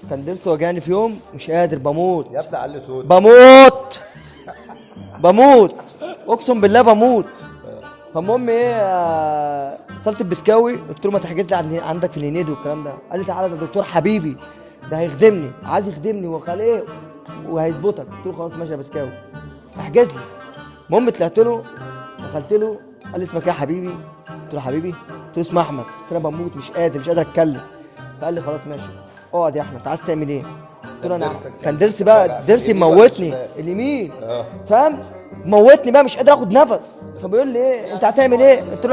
كان ضرسي وجعني في يوم مش قادر بموت يا ابني علي صوت. بموت اقسم بالله بموت. فالمهم ايه اتصلت ببسكاوي قلت له ما تحجز لي عندك في الهنيدي والكلام ده. قال لي تعالى ده دكتور حبيبي ده هيخدمني عايز يخدمني وقال ايه وهيظبطك. قلت له خلاص ماشي يا بسكاوي احجز لي. المهم طلعت له دخلت له قال لي اسمك ايه يا حبيبي؟ قلت له حبيبي؟ قلت له اسمي احمد بس انا بموت مش قادر اتكلم. فقال لي خلاص ماشي اقعد يا احمد انت عايز تعمل ايه؟ قلت له انا كان ضرسي بقى ضرسي موتني اليمين فاهم موتني بقى مش قادر اخد نفس. فبيقول لي ايه انت هتعمل ايه؟ قلت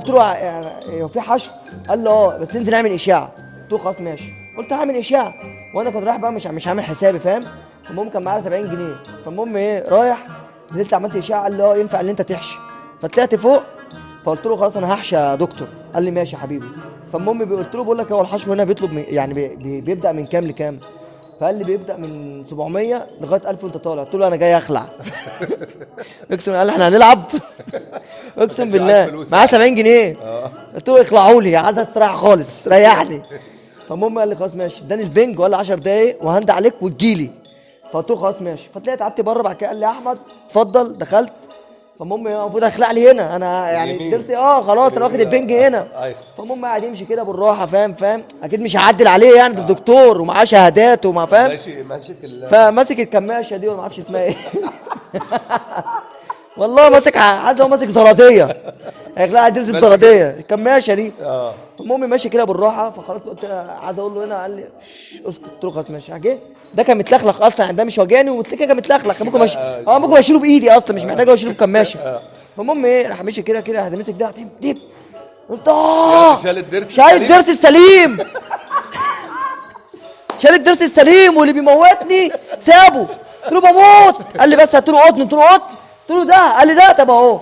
له يعني هو في حشو؟ قال لي اه بس انزل اعمل اشاعه. قلت له خلاص ماشي. قلت هعمل اشاعه وانا كنت رايح بقى مش عامل حسابي فاهم. المهم كان معايا 70 جنيه. فالمهم ايه رايح نزلت عملت اشاعه. قال لي اه ينفع ان انت تحشي. فطلعت فوق فقلت له خلاص انا هحشي يا دكتور. قال لي ماشي يا حبيبي. فالمهم قلت له بقول لك هو الحشو هنا بيطلب يعني بيبدا من كام لكام؟ فقال لي بيبدا من 700 لغايه 1000 وانت طالع. قلت له انا جاي اخلع. اقسم قال لي احنا هنلعب. اقسم بالله معاه 70 جنيه. قلت له اخلعوا لي عايز استريح خالص ريحني. فالمهم قال لي خلاص ماشي اداني البنج وقال لي 10 دقايق وهند عليك وتجيلي. فقلت له خلاص ماشي. فطلعت قعدت بره بعد كده قال لي يا احمد اتفضل دخلت. فالمهم المفروض اخلع لي هنا انا يعني ضرسي خلاص انا واخد البنج هنا. فالمهم قاعد يمشي كده بالراحه فاهم اكيد مش هعدل عليه يعني ده الدكتور ومعاه شهادات وما فاهم. ماشي فماسك الكماشه دي ولا ما اعرفش اسمها ايه. والله ماسك عايز هو ماسك زلطيه هيخلع ضرسي بزلطيه الكماشه دي. المهم ماشي كده بالراحه. فخلاص قلت عايز اقول له هنا. قال لي اسكت. قلت له خلاص ماشي. جه ده كان متلخلخ اصلا يعني ده مش وجاني ومتلكه كان متلخلخ ممكن ممكن اشيله بايدي اصلا مش محتاج اشيله بكماشه. فالمهم ايه راح مشي كده راح مسك ده ديب. قلت شال الضرس شايل الضرس السليم. شال الضرس السليم واللي بيموتني سابه. قلت له بموت. قال لي بس قلت له قطن. قلت له ده. قال لي ده طب اهو.